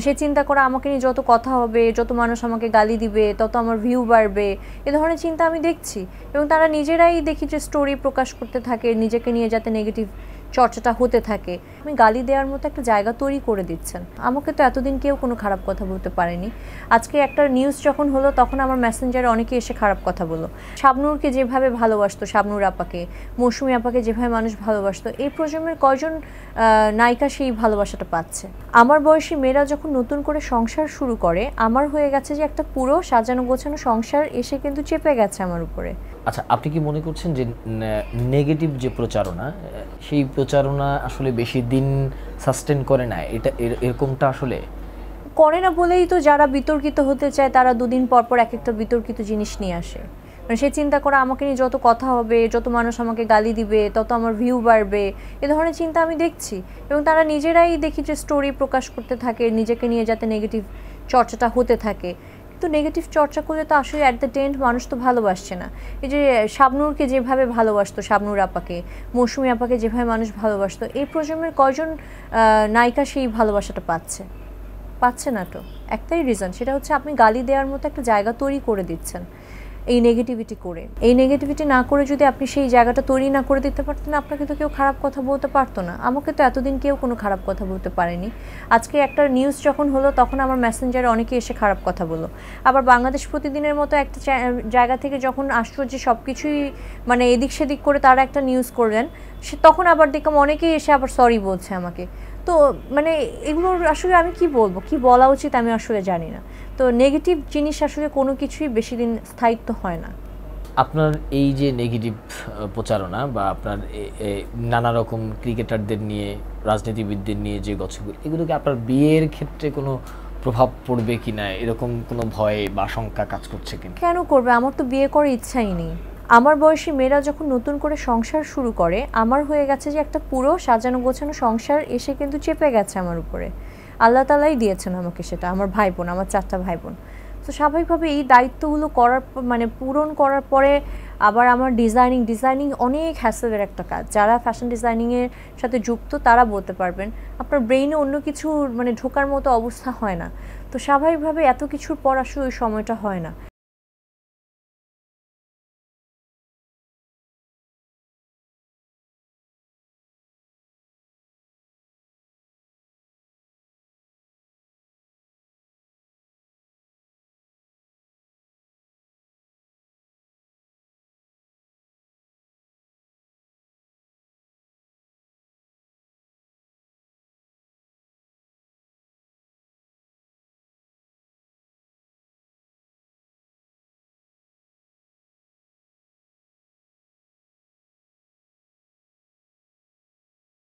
সে চিন্তা করে আমাকে নিয়ে যত কথা হবে, যত মানুষ আমাকে গালি দিবে, তত আমার ভিউ বাড়বে, এ ধরনের চিন্তা আমি দেখছি। এবং তারা নিজেরাই দেখি যে স্টোরি প্রকাশ করতে থাকে নিজেকে নিয়ে, যাতে নেগেটিভ চর্চাটা হতে থাকে। আমি গালি দেওয়ার মতো একটা জায়গা তৈরি করে দিচ্ছেন। আমাকে তো এতদিন কেউ কোনো খারাপ কথা বলতে পারেনি। আজকে একটা নিউজ যখন হলো তখন আমার মেসেঞ্জারে অনেকে এসে খারাপ কথা বললো। শাবনূরকে যেভাবে ভালোবাসতো, শাবনূর আপাকে, মৌসুমী আপাকে যেভাবে মানুষ ভালোবাসতো, এই প্রজন্মের কয়জন নায়িকা সেই ভালোবাসাটা পাচ্ছে? আমার বয়সী মেয়েরা যখন নতুন করে সংসার শুরু করে, আমার হয়ে গেছে যে একটা পুরো সাজানো গোছানো সংসার এসে কিন্তু চেপে গেছে আমার উপরে। আচ্ছা, আপনি কি মনে করছেন যে নেগেটিভ যে প্রচারণা, সেই প্রচারণা আসলে বেশি দিন সাস্টেন করে না? এরকমটা আসলে করে না বলেই তো যারা বিতর্কিত হতে চায় তারা দুদিন পর পর এক একটা বিতর্কিত জিনিস নিয়ে আসে। সে চিন্তা করে আমাকে নিয়ে যত কথা হবে, যত মানুষ আমাকে গালি দিবে, তত আমার ভিউ বাড়বে, এ ধরনের চিন্তা আমি দেখছি। এবং তারা নিজেরাই দেখি যে স্টোরি প্রকাশ করতে থাকে নিজেকে নিয়ে, যাতে নেগেটিভ চর্চাটা হতে থাকে। কিন্তু নেগেটিভ চর্চা করলে তো আসলে অ্যাট দ্য এন্ড মানুষ তো ভালোবাসছে না। এই যে শাবনূরকে যেভাবে ভালোবাসতো, শাবনূর আপাকে, মৌসুমী আপাকে যেভাবে মানুষ ভালোবাসতো, এই প্রজন্মের কয়জন নায়িকা সেই ভালোবাসাটা পাচ্ছে না। তো একটাই রিজন, সেটা হচ্ছে আপনি গালি দেওয়ার মতো একটা জায়গা তৈরি করে দিচ্ছেন এই নেগেটিভিটি করে। এই নেগেটিভিটি না করে যদি আপনি সেই জায়গাটা তৈরি না করে দিতে পারতেন, আপনাকে তো কেউ খারাপ কথা বলতে পারতো না। আমাকে তো এতদিন কেউ কোনো খারাপ কথা বলতে পারেনি। আজকে একটা নিউজ যখন হলো তখন আমার মেসেঞ্জারে অনেকে এসে খারাপ কথা বললো। আবার বাংলাদেশ প্রতিদিনের মতো একটা জায়গা থেকে যখন আসলো যে সব কিছুই মানে এদিক সেদিক করে তারা একটা নিউজ করলেন, তখন আবার দেখলাম অনেকেই এসে আবার সরি বলছে আমাকে। তো মানে এগুলোর আসলে আমি কি বলবো, কি বলা উচিত আমি আসলে জানি না। তো নেগেটিভ জিনিস আসলে কোনো কিছুই বেশি দিন স্থায়িত্ব হয় না। আপনার এই যে নেগেটিভ প্রচারণা বা আপনার নানা রকম ক্রিকেটারদের নিয়ে, রাজনীতিবিদদের নিয়ে যে গল্পগুলো, এগুলো কি আপনার বিয়ের ক্ষেত্রে কোনো প্রভাব পড়বে কি না, এরকম কোনো ভয় বা আশঙ্কা কাজ করছে কিনা? কেন করবে? আমার তো বিয়ে করার ইচ্ছাই নেই। আমার বয়সী মেয়েরা যখন নতুন করে সংসার শুরু করে, আমার হয়ে গেছে যে একটা পুরো সাজানো গোছানো সংসার এসে কিন্তু চেপে গেছে আমার উপরে। আল্লাহ তালাই দিয়েছেন আমাকে সেটা, আমার ভাই বোন, আমার 4টা ভাই বোন। তো স্বাভাবিকভাবে এই দায়িত্বগুলো করার মানে পূরণ করার পরে আবার আমার ডিজাইনিং অনেক হ্যাসেলের একটা কাজ। যারা ফ্যাশন ডিজাইনিংয়ের সাথে যুক্ত তারা বলতে পারবেন, আপনার ব্রেইনে অন্য কিছু মানে ঢোকার মতো অবস্থা হয় না। তো স্বাভাবিকভাবে এত কিছুর পর আসলে ওই সময়টা হয় না।